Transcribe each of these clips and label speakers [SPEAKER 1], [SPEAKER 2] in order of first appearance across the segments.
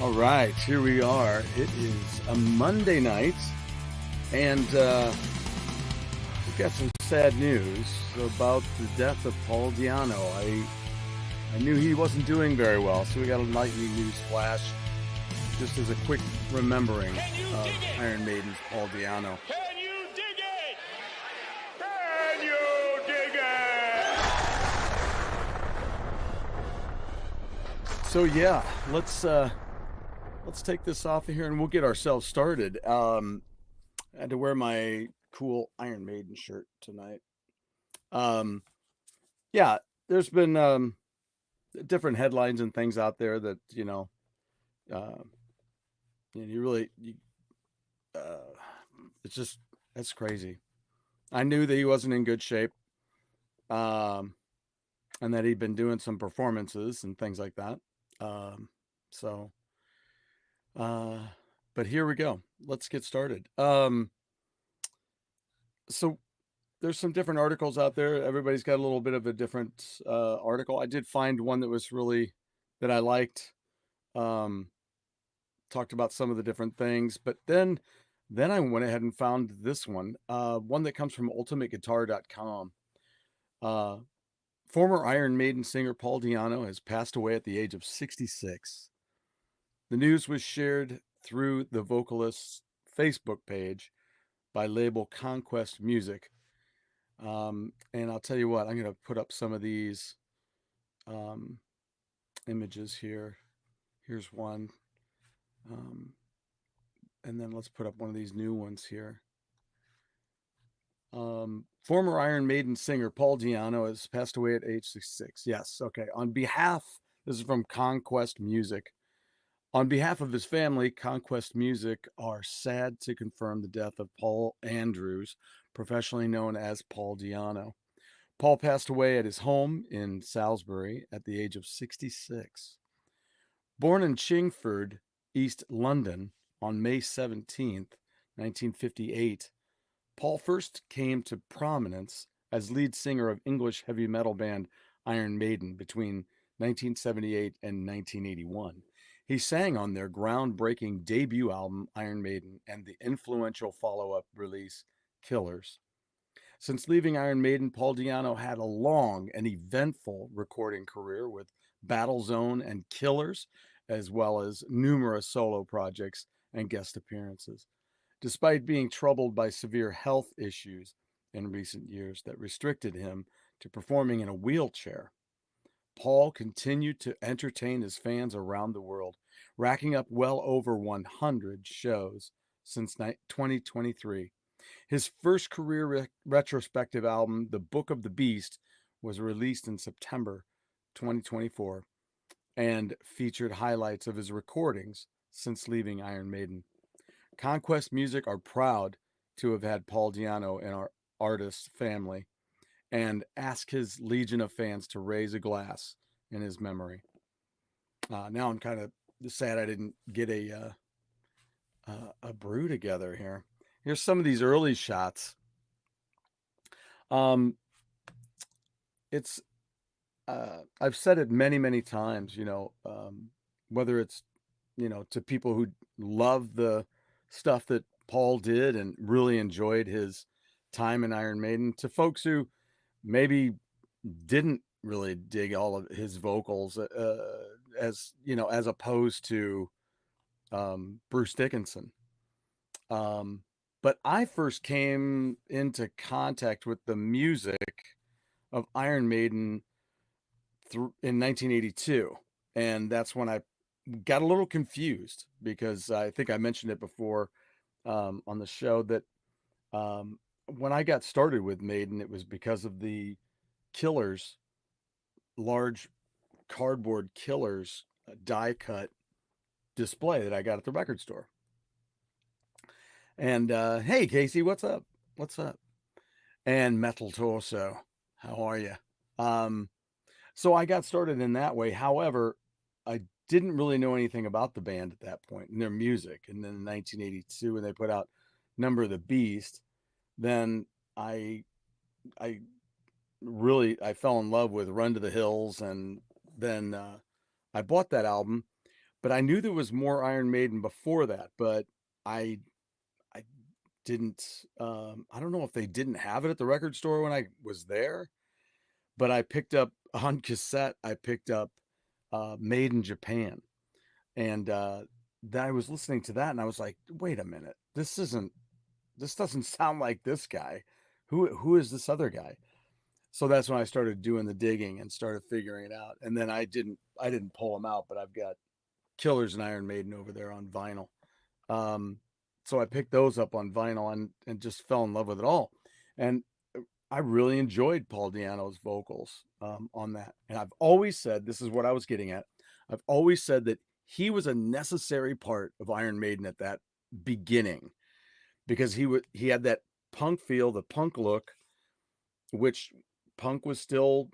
[SPEAKER 1] All right, here we are. It is a Monday night, and we've got some sad news about the death of Paul Di'Anno. I knew he wasn't doing very well, so we got a nightly news flash, just as a quick remembering of Iron Maiden's Paul Di'Anno.
[SPEAKER 2] Can you dig it? Can you dig it?
[SPEAKER 1] So yeah, let's take this off of here and we'll get ourselves started. I had to wear my cool Iron Maiden shirt tonight. Yeah, there's been different headlines and things out there that that's crazy. I knew that he wasn't in good shape, and that he'd been doing some performances and things like that. But here we go. Let's get started. So there's some different articles out there. Everybody's got a little bit of a different article. I did find one that I liked. Talked about some of the different things, but then I went ahead and found this one that comes from ultimateguitar.com. Former Iron Maiden singer Paul Di'Anno has passed away at the age of 66. The news was shared through the vocalist's Facebook page by label Conquest Music. And I'll tell you what, I'm going to put up some of these images here. Here's one. And then let's put up one of these new ones here. Former Iron Maiden singer Paul Di'Anno has passed away at age 66. Yes, okay. This is from Conquest Music. On behalf of his family, Conquest Music are sad to confirm the death of Paul Andrews, professionally known as Paul Di'Anno. Paul passed away at his home in Salisbury at the age of 66. Born in Chingford, East London, on May 17th, 1958, Paul first came to prominence as lead singer of English heavy metal band Iron Maiden between 1978 and 1981. He sang on their groundbreaking debut album, Iron Maiden, and the influential follow-up release, Killers. Since leaving Iron Maiden, Paul Di'Anno had a long and eventful recording career with Battlezone and Killers, as well as numerous solo projects and guest appearances. Despite being troubled by severe health issues in recent years that restricted him to performing in a wheelchair, Paul continued to entertain his fans around the world, racking up well over 100 shows since 2023. His first career retrospective album, The Book of the Beast, was released in September 2024 and featured highlights of his recordings since leaving Iron Maiden. Conquest Music are proud to have had Paul Di'Anno in our artist's family and ask his legion of fans to raise a glass in his memory. Now I'm kind of sad I didn't get a brew together here. Here's some of these early shots. It's I've said it many times, whether it's to people who love the stuff that Paul did and really enjoyed his time in Iron Maiden, to folks who maybe didn't really dig all of his vocals, as opposed to Bruce Dickenson. But I first came into contact with the music of Iron Maiden in 1982, and that's when I got a little confused, because I think I mentioned it before on the show that when I got started with Maiden, it was because of the Killers, large cardboard Killers die cut display that I got at the record store. And hey, Casey, what's up? What's up? And Metal Torso, how are you? So I got started in that way. However, I didn't really know anything about the band at that point and their music. And then in 1982, when they put out Number of the Beast, then I fell in love with Run to the Hills, and then I bought that album. but I knew there was more Iron Maiden before that, but I I didn't, I don't know if they didn't have it at the record store when I was there, but I picked up on cassette, I picked up Made in Japan. And then I was listening to that and I was like, wait a minute, this doesn't sound like this guy. Who is this other guy? So that's when I started doing the digging and started figuring it out. And then I didn't pull them out, but I've got Killers and Iron Maiden over there on vinyl. Um, so I picked those up on vinyl and just fell in love with it all. And I really enjoyed Paul Di'Anno's vocals on that. And I've always said, this is what I was getting at. I've always said that he was a necessary part of Iron Maiden at that beginning, because he had that punk feel, the punk look, which punk was still,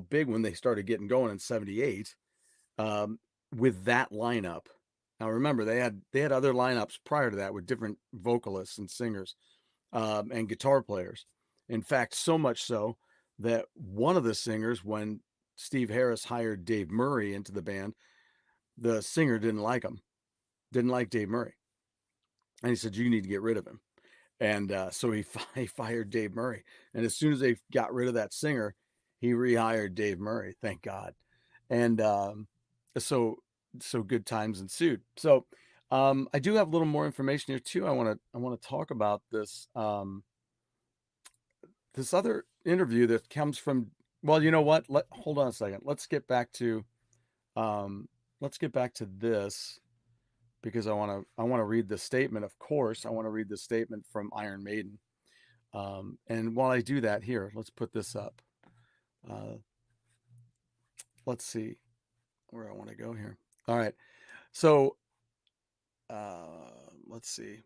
[SPEAKER 1] big when they started getting going in 78, um, with that lineup. Now remember, they had other lineups prior to that with different vocalists and singers, and guitar players. In fact, so much so that one of the singers, when Steve Harris hired Dave Murray into the band, the singer didn't like him, didn't like Dave Murray. And he said, you need to get rid of him. And so he fired Dave Murray. And as soon as they got rid of that singer, he rehired Dave Murray. Thank God. And so good times ensued. So I do have a little more information here too. I want to talk about this this other interview that comes from. Well, you know what? Hold on a second. Let's get back to this, because I want to read the statement. Of course, I want to read the statement from Iron Maiden. And while I do that, here, let's put this up. Let's see where I want to go here. All right. So let's see.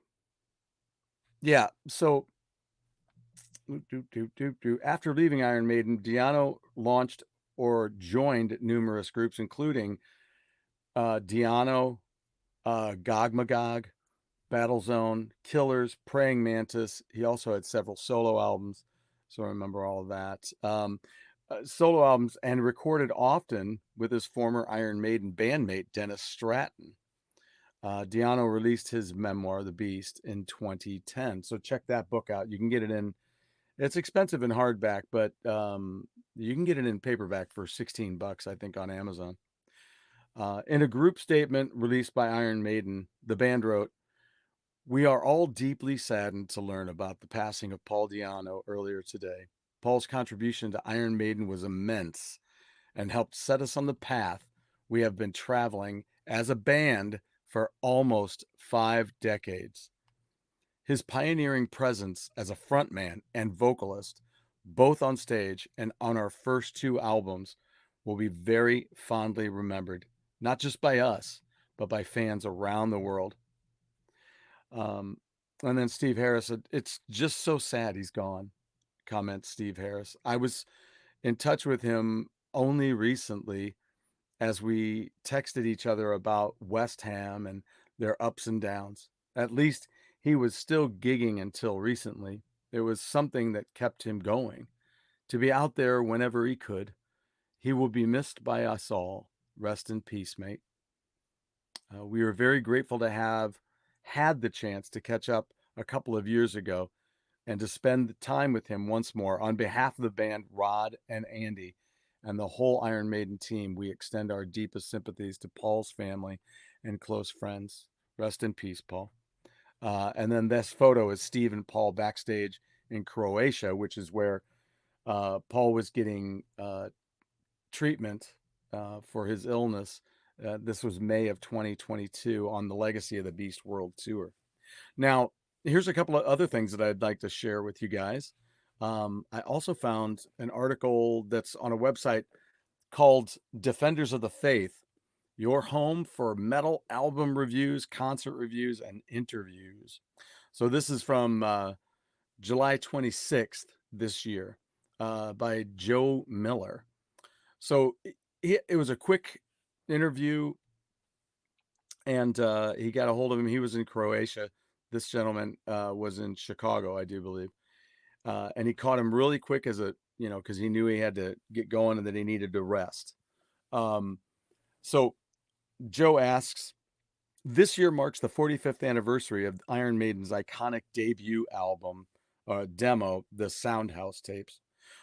[SPEAKER 1] Yeah. So after leaving Iron Maiden, Di'Anno launched or joined numerous groups, including Di'Anno, Gog Magog, Battlezone, Killers, Praying Mantis. He also had several solo albums, so I remember all of that. Solo albums, and recorded often with his former Iron Maiden bandmate Dennis Stratton. Di'Anno released his memoir, The Beast, in 2010. So check that book out. You can get it in. It's expensive in hardback, but you can get it in paperback for $16, I think, on Amazon. In a group statement released by Iron Maiden, the band wrote, "We are all deeply saddened to learn about the passing of Paul Di'Anno earlier today. Paul's contribution to Iron Maiden was immense and helped set us on the path we have been traveling as a band for almost 5 decades. His pioneering presence as a frontman and vocalist, both on stage and on our first 2 albums, will be very fondly remembered, not just by us, but by fans around the world." And then Steve Harris said, "It's just so sad he's gone," comments Steve Harris. "I was in touch with him only recently as we texted each other about West Ham and their ups and downs. At least he was still gigging until recently. There was something that kept him going, to be out there whenever he could. He will be missed by us all. Rest in peace, mate." We are very grateful to have had the chance to catch up a couple of years ago and to spend time with him once more. On behalf of the band, Rod and Andy, and the whole Iron Maiden team, we extend our deepest sympathies to Paul's family and close friends. Rest in peace, Paul. And then this photo is Steve and Paul backstage in Croatia, which is where Paul was getting treatment for his illness. This was May of 2022 on the Legacy of the Beast World Tour. Now, here's a couple of other things that I'd like to share with you guys. I also found an article that's on a website called Defenders of the Faith, your home for metal album reviews, concert reviews, and interviews. So this is from July 26th this year, by Joe Miller. So it was a quick interview, and he got a hold of him. He was in Croatia. This gentleman was in Chicago, I do believe. And he caught him really quick because he knew he had to get going and that he needed to rest. So Joe asks, this year marks the 45th anniversary of Iron Maiden's iconic debut album, demo, the Soundhouse tapes.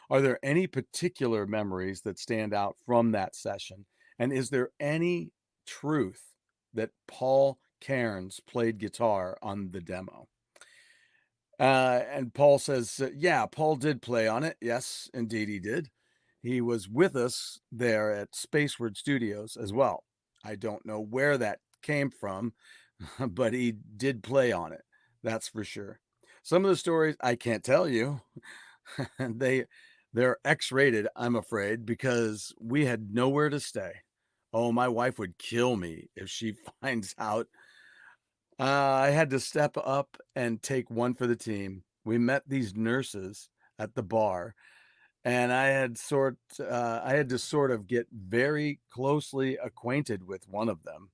[SPEAKER 1] Are there any particular memories that stand out from that session? And is there any truth that Paul Cairns played guitar on the demo? And Paul says, yeah, Paul did play on it. Yes, indeed he did. He was with us there at Spaceward Studios as well. I don't know where that came from, but he did play on it. That's for sure. Some of the stories I can't tell you. They're X-rated, I'm afraid, because we had nowhere to stay. Oh, my wife would kill me if she finds out. I had to step up and take one for the team. We met these nurses at the bar, and I had to sort of get very closely acquainted with one of them.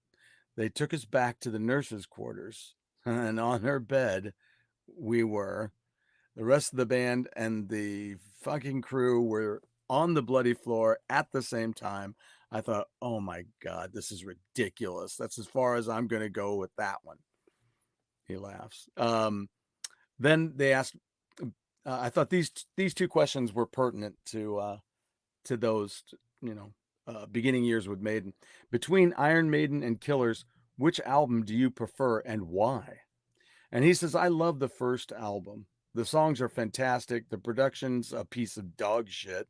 [SPEAKER 1] They took us back to the nurses' quarters, and on her bed we were. The rest of the band and the fucking crew were on the bloody floor at the same time. I thought, oh my God, this is ridiculous. That's as far as I'm going to go with that one. He laughs. Then they asked, I thought these two questions were pertinent to those, beginning years with Maiden. Between Iron Maiden and Killers, which album do you prefer and why? And he says, I love the first album. The songs are fantastic. The production's a piece of dog shit.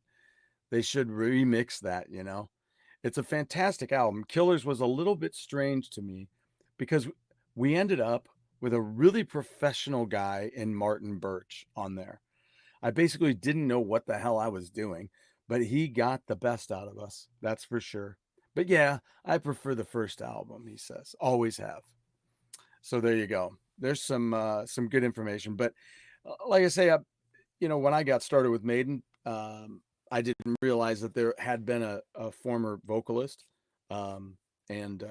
[SPEAKER 1] They should remix that, It's a fantastic album. Killers was a little bit strange to me because we ended up with a really professional guy in Martin Birch on there. I basically didn't know what the hell I was doing, but he got the best out of us. That's for sure. But yeah, I prefer the first album, he says. Always have. So there you go. There's some good information. But like I say, when I got started with Maiden, I didn't realize that there had been a former vocalist. Um, and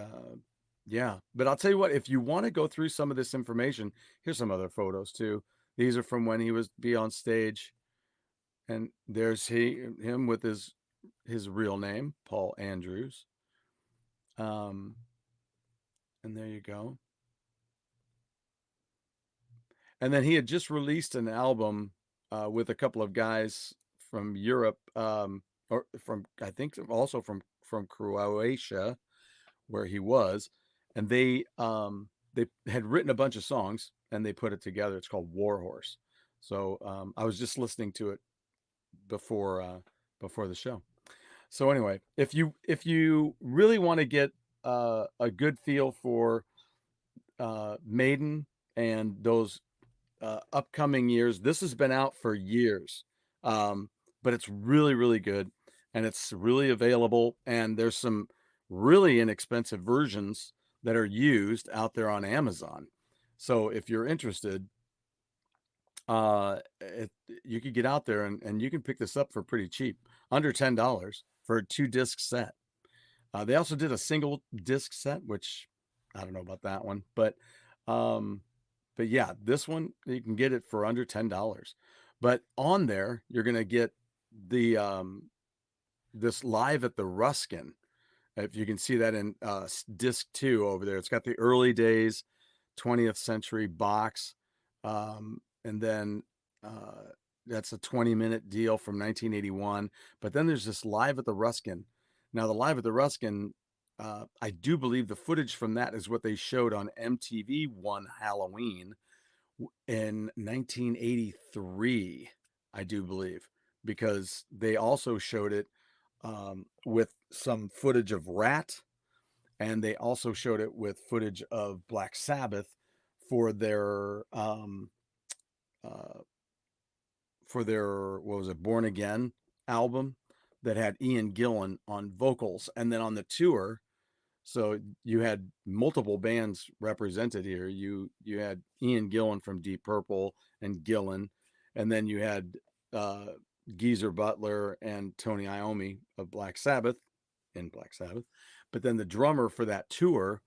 [SPEAKER 1] yeah, but I'll tell you what, if you want to go through some of this information, here's some other photos too. These are from when he was be on stage, and there's him with his real name, Paul Andrews. And there you go. And then he had just released an album with a couple of guys from Europe, or from I think also from Croatia, where he was, and they had written a bunch of songs and they put it together. It's called Warhorse. So I was just listening to it before the show. So anyway, if you really want to get a good feel for Maiden and those upcoming years. This has been out for years, but it's really, really good, and it's really available. And there's some really inexpensive versions that are used out there on Amazon. So if you're interested, you could get out there and you can pick this up for pretty cheap, under $10 for a 2-disc set. They also did a single disc set, which I don't know about that one, but yeah, this one you can get it for under $10. But on there, you're gonna get the this live at the Ruskin. If you can see that in disc 2 over there, it's got the early days 20th century box, and then that's a 20-minute deal from 1981. But then there's this live at the Ruskin. Now the live at the Ruskin, I do believe the footage from that is what they showed on MTV one Halloween in 1983, I do believe, because they also showed it with some footage of Rat, and they also showed it with footage of Black Sabbath for their uh, what was it, Born Again album that had Ian Gillan on vocals, and then on the tour. So you had multiple bands represented here. You had Ian Gillan from Deep Purple and Gillan, and then you had Geezer Butler and Tony Iommi of Black Sabbath in Black Sabbath. But then the drummer for that tour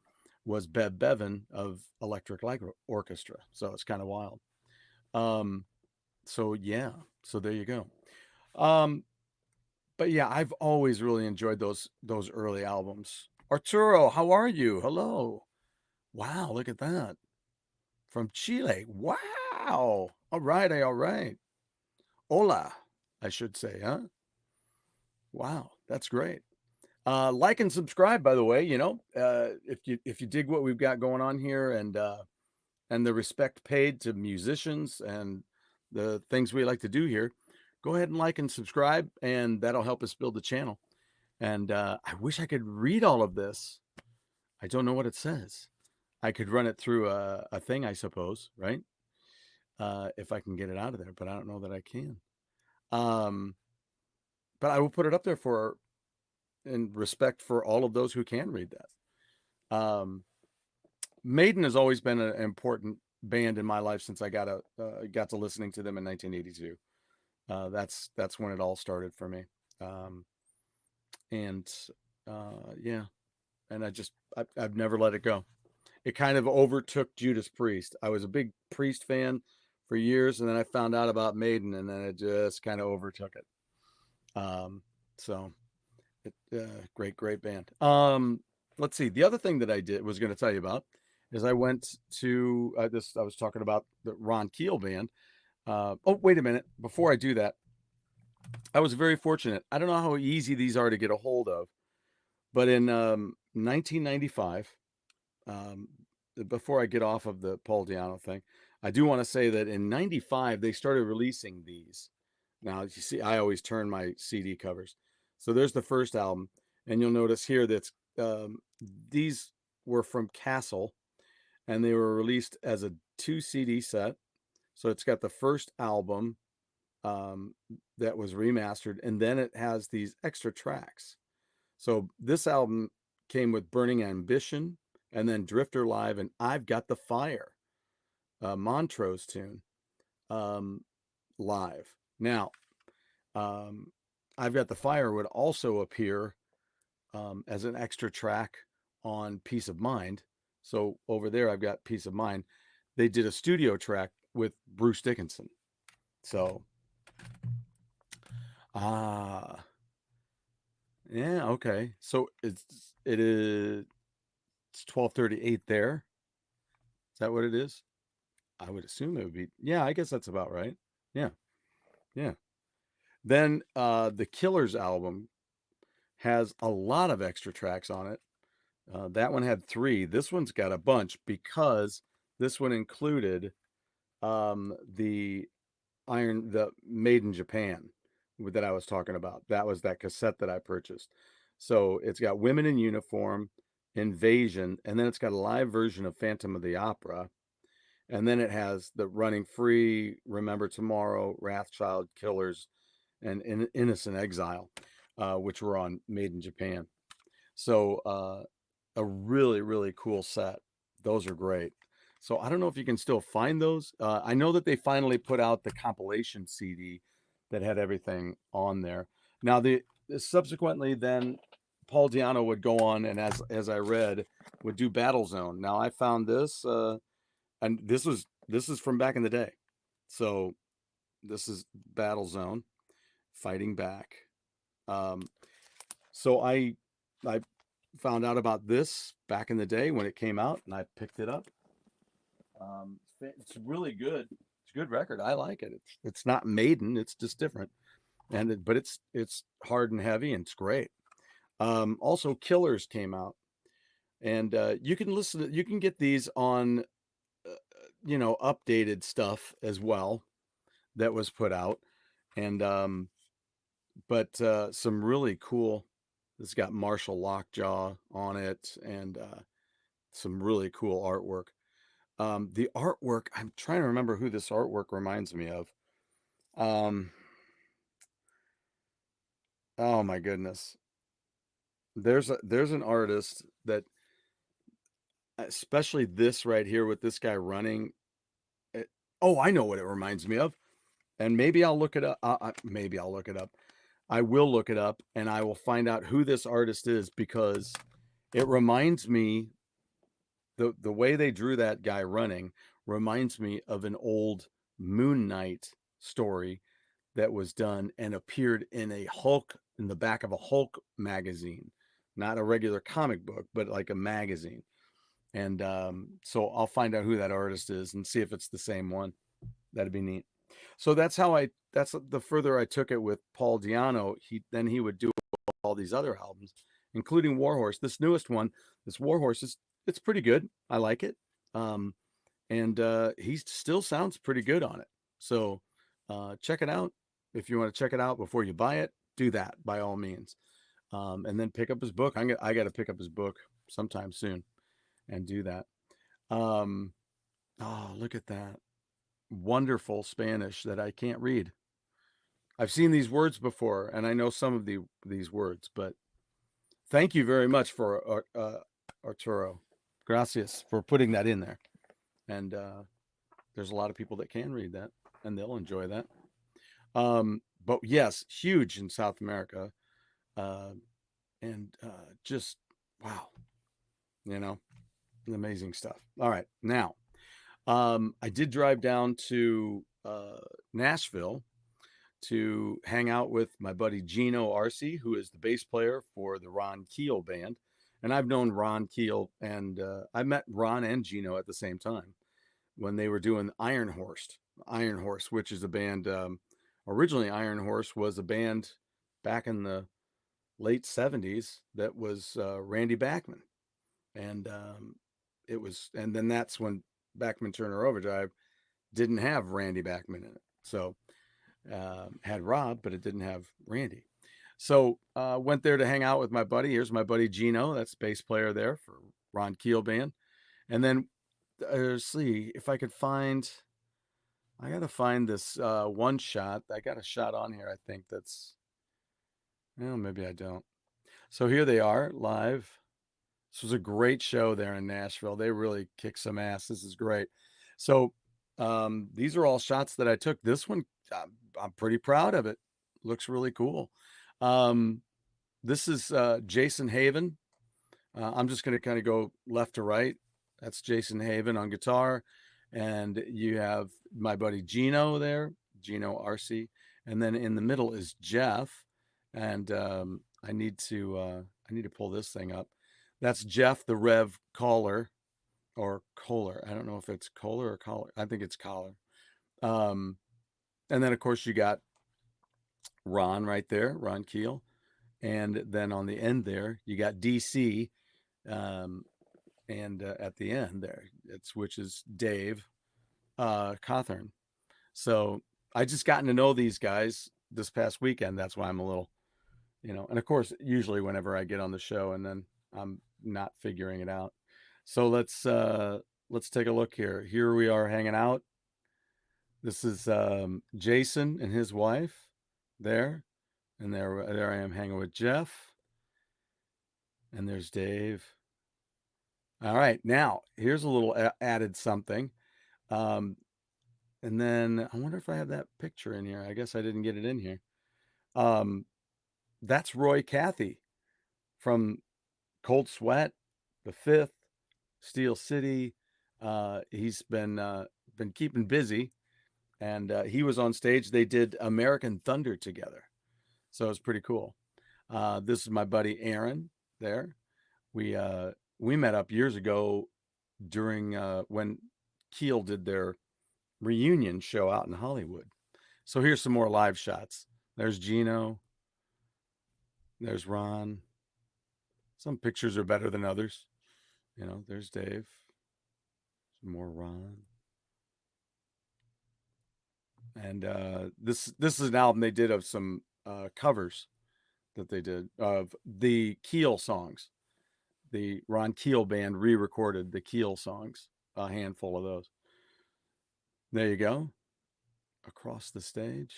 [SPEAKER 1] was Bev Bevan of Electric Light Orchestra. So it's kind of wild. So yeah, so there you go. But yeah, I've always really enjoyed those early albums. Arturo, how are you? Hello. Wow, look at that. From Chile. Wow. All right, all right. Hola, I should say, huh? Wow, that's great. Like and subscribe, by the way. If you dig what we've got going on here, and the respect paid to musicians and the things we like to do here, go ahead and like and subscribe, and that'll help us build the channel. And I wish I could read all of this. I don't know what it says. I could run it through a thing, I suppose, right? If I can get it out of there, but I don't know that I can. But I will put it up there in respect for all of those who can read that. Maiden has always been an important band in my life since I got to listening to them in 1982. That's when it all started for me. And yeah, and I've never let it go. It kind of overtook Judas Priest. I was a big Priest fan for years, and then I found out about Maiden, and then it just kind of overtook it. So great band. Let's see. The other thing that I was going to tell you about is I went to this. I was talking about the Ron Keel band. Oh, wait a minute. Before I do that, I was very fortunate. I don't know how easy these are to get a hold of, but in 1995, before I get off of the Paul Di'Anno thing, I do want to say that in 95, they started releasing these. Now, you see, I always turn my CD covers. So there's the first album, and you'll notice here that these were from Castle, and they were released as a 2 CD set. So it's got the first album that was remastered, and then it has these extra tracks. So this album came with Burning Ambition, and then Drifter Live, and I've Got the Fire, Montrose tune, live. Now, I've Got the Fire would also appear as an extra track on Peace of Mind. So over there, I've got Peace of Mind. They did a studio track with Bruce Dickenson. So, yeah, okay. So it's 12:38 there. Is that what it is? I would assume it would be. Yeah, I guess that's about right. Yeah, yeah. Then the Killers album has a lot of extra tracks on it. That one had 3. This one's got a bunch because this one included the Made in Japan that I was talking about. That was that cassette that I purchased. So it's got Women in Uniform, Invasion, and then it's got a live version of Phantom of the Opera. And then it has the Running Free, Remember Tomorrow, Wrathchild, Killers, and Innocent Exile, which were on Made in Japan. So a really cool set. Those are great. So I don't know if you can still find those. I know that they finally put out the compilation CD that had everything on there. Now subsequently then Paul Di'Anno would go on, and as I read, would do Battle Zone. Now I found this and this is from back in the day. So this is Battle Zone, Fighting Back. So I found out about this back in the day when it came out, and I picked it up. It's really good. It's a good record. I like it. It's not Maiden. It's just different, but it's hard and heavy, and it's great. Also, Killers came out, and you can get these on updated stuff as well that was put out, and but some really cool. It's got Marshall Lockjaw on it, and some really cool artwork. The artwork, I'm trying to remember who this artwork reminds me of. Oh my goodness. There's an artist that, especially this right here with this guy running. Oh, I know what it reminds me of. And maybe I'll look it up. Maybe I'll look it up. I will look it up, and I will find out who this artist is, because it reminds me, the way they drew that guy running reminds me of an old Moon Knight story that was done and appeared in the back of a Hulk magazine not a regular comic book, but like a magazine. And so I'll find out who that artist is and see if it's the same one. That'd be neat. So that's the further I took it with Paul Di'Anno. He would do all these other albums, including Warhorse. This newest one, this Warhorse it's pretty good. I like it. Um, and he still sounds pretty good on it. So check it out. If you want to check it out before you buy it, do that by all means. And then pick up his book. I got to pick up his book sometime soon and do that. Um, oh, look at that wonderful Spanish that I can't read. I've seen these words before, and I know some of these words, but thank you very much for Arturo. Gracias for putting that in there. And there's a lot of people that can read that, and they'll enjoy that. But yes, huge in South America, uh, and just wow, amazing stuff. All right, now I did drive down to Nashville to hang out with my buddy Gino Arce, who is the bass player for the Ron Keel band. And I've known Ron Keel, and I met Ron and Gino at the same time when they were doing Iron Horse, which is a band. Originally, Iron Horse was a band back in the late 70s that was Randy Bachman. And and then that's when Bachman Turner Overdrive didn't have Randy Bachman in it. So had Rob, but it didn't have Randy. So went there to hang out with my buddy. Here's my buddy Gino, that's bass player there for Ron Keel band. And then see if I could find. I gotta find this one shot. I got a shot on here. I think that's. Well, maybe I don't. So here they are live. This was a great show there in Nashville. They really kicked some ass. This is great. So these are all shots that I took. This one, I'm pretty proud of it. Looks really cool. This is Jason Haven. I'm just going to kind of go left to right. That's Jason Haven on guitar. And you have my buddy Gino there, Gino Arce. And then in the middle is Jeff. And I need to pull this thing up. That's Jeff the Rev Collar or Kohler. I don't know if it's Kohler or Collar. I think it's Collar. And then of course you got Ron right there, Ron Keel. And then on the end there, you got DC. And at the end there, which is Dave Cawthorn. So I just gotten to know these guys this past weekend. That's why I'm a little, and of course, usually whenever I get on the show and then I'm not figuring it out. So let's take a look here. Here we are hanging out. This is Jason and his wife there. And there I am hanging with Jeff. And there's Dave. All right, now here's a little added something. And then I wonder if I have that picture in here. I guess I didn't get it in here. That's Roy Cathy from Cold Sweat, The Fifth, Steel City. He's been keeping busy, and he was on stage. They did American Thunder together, so it's pretty cool. This is my buddy Aaron there. We met up years ago during when Keel did their reunion show out in Hollywood. So here's some more live shots. There's Gino. There's Ron. Some pictures are better than others. There's Dave. Some more Ron. And this is an album they did of some covers that they did of the Keel songs. The Ron Keel band re-recorded the Keel songs, a handful of those. There you go. Across the stage.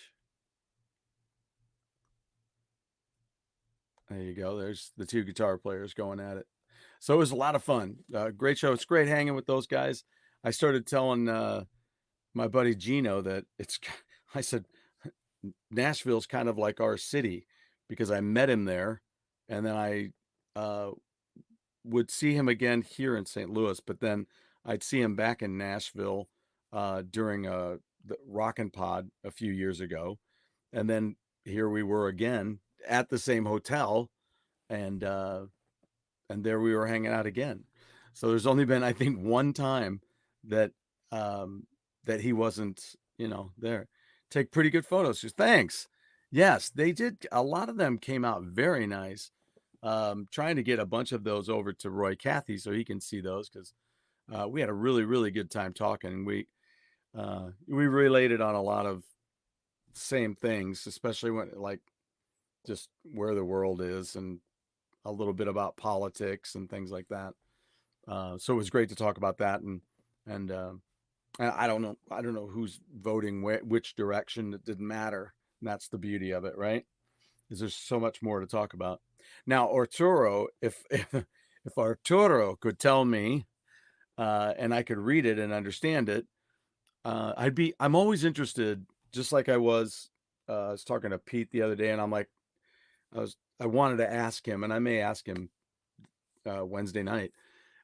[SPEAKER 1] There you go. There's the two guitar players going at it. So it was a lot of fun. Great show. It's great hanging with those guys. I started telling my buddy Gino that I said, Nashville's kind of like our city because I met him there. And then I would see him again here in St. Louis, but then I'd see him back in Nashville during the Rockin' Pod a few years ago. And then here we were again at the same hotel. And and there we were hanging out again. So there's only been, I think, one time that um, that he wasn't, there. Take pretty good photos. She goes, thanks. Yes, they did. A lot of them came out very nice. Trying to get a bunch of those over to Roy Cathy so he can see those because we had a really, really good time talking. We related on a lot of same things, especially when like just where the world is and a little bit about politics and things like that. So it was great to talk about that and I don't know who's voting which direction. It didn't matter. And that's the beauty of it, right? Is there's so much more to talk about. Now, Arturo, if Arturo could tell me and I could read it and understand it, I'm always interested, just like I was talking to Pete the other day, and I wanted to ask him, and I may ask him Wednesday night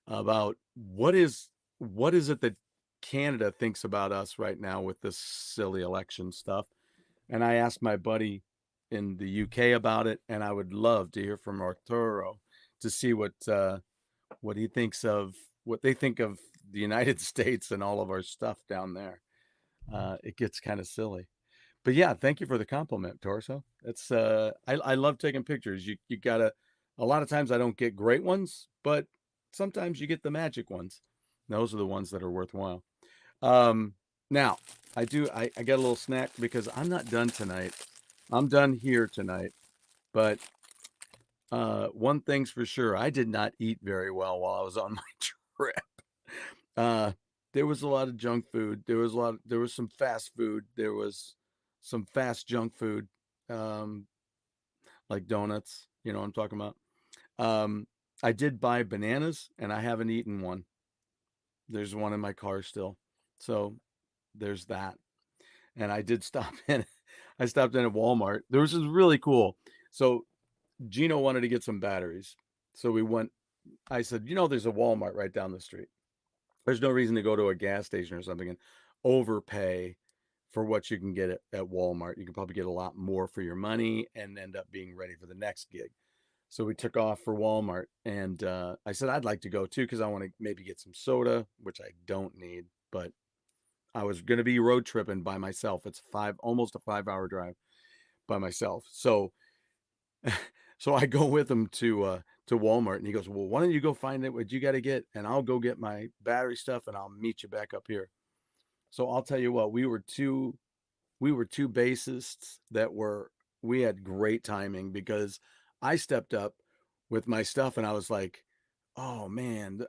[SPEAKER 1] about what is it that Canada thinks about us right now with this silly election stuff. And I asked my buddy in the UK about it, and I would love to hear from Arturo to see what he thinks of what they think of the United States and all of our stuff down there. It gets kind of silly. But yeah, thank you for the compliment, Torso. It's I love taking pictures. You gotta a lot of times I don't get great ones, but sometimes you get the magic ones. Those are the ones that are worthwhile. Now I got a little snack because I'm not done tonight. I'm done here tonight. But one thing's for sure, I did not eat very well while I was on my trip. Uh, there was a lot of junk food. There was some fast food. There was some fast junk food, um, like donuts. You know what I'm talking about. Um, I did buy bananas, and I haven't eaten one. There's one in my car still, so there's that. And I did stop in. I stopped in at Walmart. There was this really cool. So Gino wanted to get some batteries, so we went. I said, there's a Walmart right down the street. There's no reason to go to a gas station or something and overpay for what you can get at Walmart. You can probably get a lot more for your money and end up being ready for the next gig. So we took off for Walmart, and I said I'd like to go too because I want to maybe get some soda, which I don't need, but I was going to be road tripping by myself. It's almost a 5 hour drive by myself. So so I go with him to Walmart, and he goes, "Well, why don't you go find it what you got to get, and I'll go get my battery stuff, and I'll meet you back up here." So I'll tell you what, we were two bassists we had great timing because I stepped up with my stuff, and I was like, "Oh man."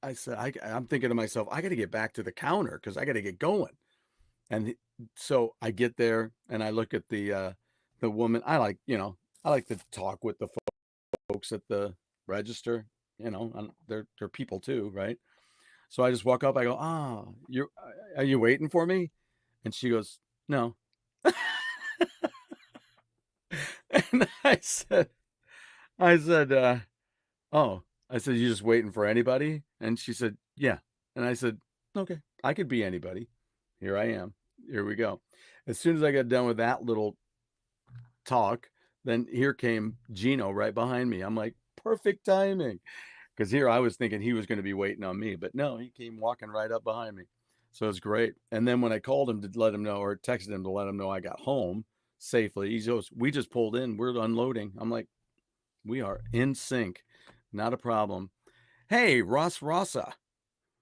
[SPEAKER 1] I said, I'm thinking to myself, I got to get back to the counter because I got to get going. And so I get there and I look at the woman. I like to talk with the folks at the register. They're people too, right? So I just walk up. I go, are you waiting for me? And she goes, no. And I said, oh, I said, you just waiting for anybody? And she said, yeah. And I said, okay, I could be anybody. Here I am. Here we go. As soon as I got done with that little talk, then here came Gino right behind me. I'm like, perfect timing. Because here I was thinking he was going to be waiting on me, but no, he came walking right up behind me. So it's great. And then when I called him to let him know or texted him to let him know I got home safely, he goes, we just pulled in. We're unloading. I'm like, we are in sync. Not a problem. Hey, Ross Rossa,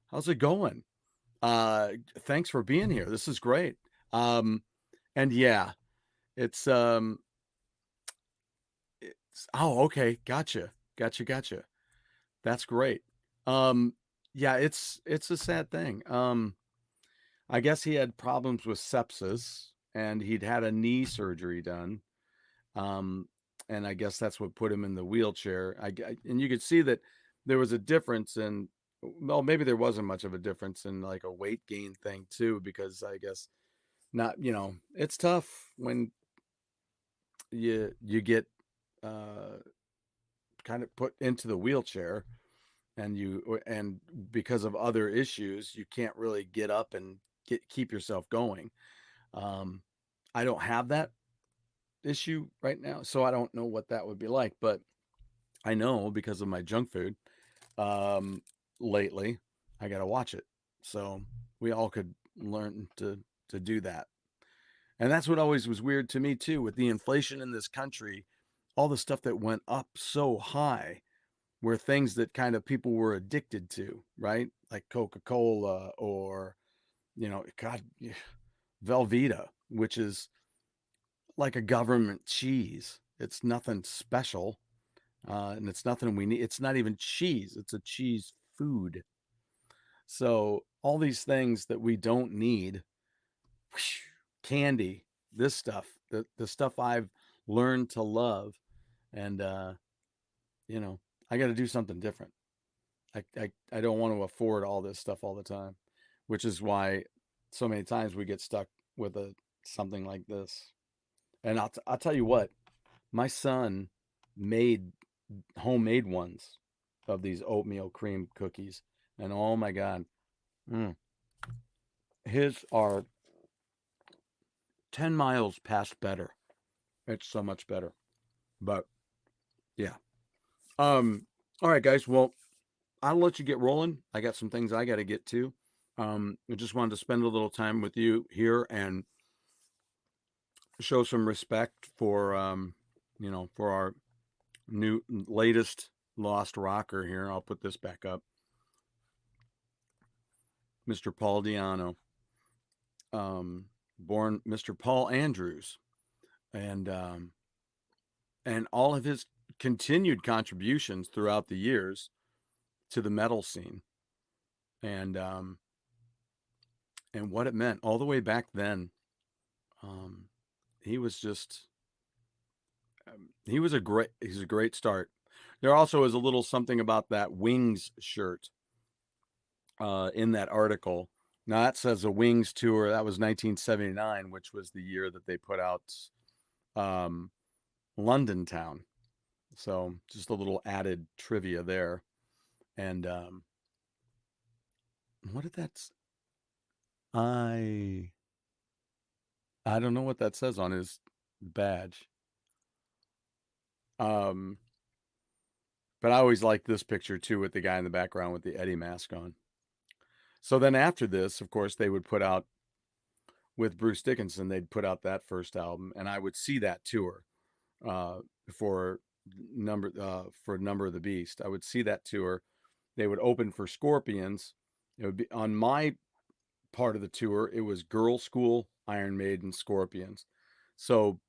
[SPEAKER 1] how's it going? Thanks for being here. This is great. And yeah, it's oh, okay, gotcha. That's great. Um, yeah, it's a sad thing. I guess he had problems with sepsis, and he'd had a knee surgery done. Um, and I guess that's what put him in the wheelchair. And you could see that there was a difference in, well, maybe there wasn't much of a difference in like a weight gain thing too, because I guess not, it's tough when you get uh kind of put into the wheelchair and because of other issues you can't really get up and keep yourself going. um I don't have that issue right now, so I don't know what that would be like, but I know because of my junk food lately, I got to watch it. So we all could learn to do that. And that's what always was weird to me too, with the inflation in this country, all the stuff that went up so high were things that kind of people were addicted to, right? Like Coca-Cola or, God, Velveeta, which is like a government cheese. It's nothing special. And it's nothing we need. It's not even cheese. It's a cheese food. So all these things that we don't need, candy, this stuff, the stuff I've learned to love, and I got to do something different. I don't want to afford all this stuff all the time, which is why so many times we get stuck with something like this. And I'll tell you what, my son made homemade ones of these oatmeal cream cookies, and oh my God, his are 10 miles past better. It's so much better. But yeah. All right, guys. Well, I'll let you get rolling. I got some things I got to get to. I just wanted to spend a little time with you here and show some respect for, for our latest lost rocker here. I'll put this back up. Mr. Paul Di'Anno, born Mr. Paul Andrews, and all of his continued contributions throughout the years to the metal scene, and what it meant all the way back then. He was just he's a great start. There also is a little something about that Wings shirt in that article. Now that says a Wings tour. That was 1979, which was the year that they put out London Town. So just a little added trivia there. And what did that? I don't know what that says on his badge. But I always liked this picture too, with the guy in the background with the Eddie mask on. So then after this, of course, they would put out with Bruce Dickenson, they'd put out that first album, and I would see that tour for Number of the Beast. I would see that tour. They would open for Scorpions. It would be on my part of the tour. It was Girl School, Iron Maiden, Scorpions. So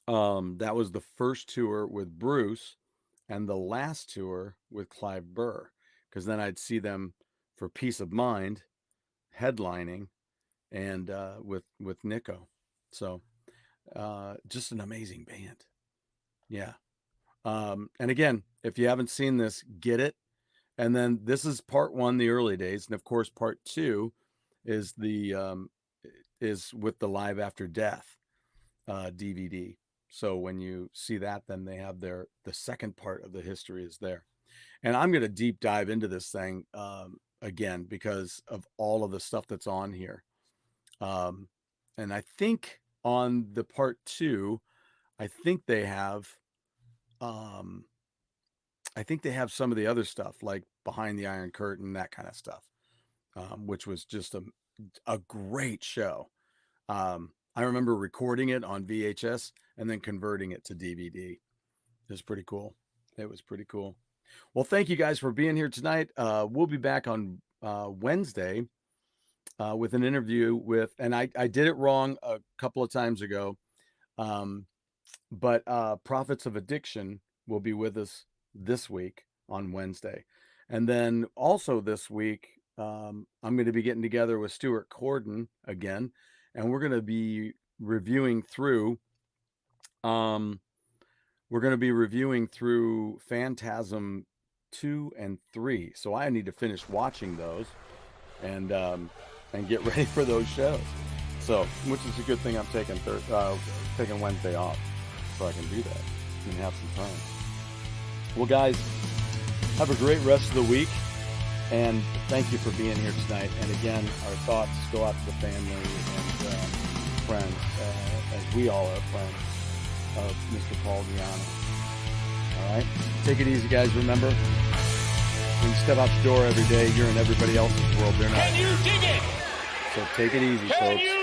[SPEAKER 1] that was the first tour with Bruce and the last tour with Clive Burr, because then I'd see them for Peace of Mind headlining and with Nico. So just an amazing band. Yeah. And again, if you haven't seen this, get it. And then this is part one, the early days, and of course part two is is with the Live After Death DVD. So when you see that, then they have the second part of the history is there. And I'm going to deep dive into this thing again because of all of the stuff that's on here. And I think on the part two, I think they have some of the other stuff, like Behind the Iron Curtain, that kind of stuff, which was just a great show. I remember recording it on VHS and then converting it to DVD. It was pretty cool. It was pretty cool. Well, thank you guys for being here tonight. We'll be back on Wednesday with an interview with, and I did it wrong a couple of times ago, but Prophets of Addiction will be with us this week on Wednesday. And then also this week, I'm going to be getting together with Stuart Corden again, and we're going to be reviewing through Phantasm 2 and 3. So I need to finish watching those and get ready for those shows. So, which is a good thing I'm taking Wednesday off, so I can do that and have some time. Well, guys, have a great rest of the week, and thank you for being here tonight. And again, our thoughts go out to the family and friends, as we all are friends of Mr. Paul Di'Anno. All right? Take it easy, guys. Remember, when you step out the door every day, you're in everybody else's world. They're not.
[SPEAKER 2] Can you dig it?
[SPEAKER 1] So take it easy,
[SPEAKER 2] Can
[SPEAKER 1] folks.
[SPEAKER 2] you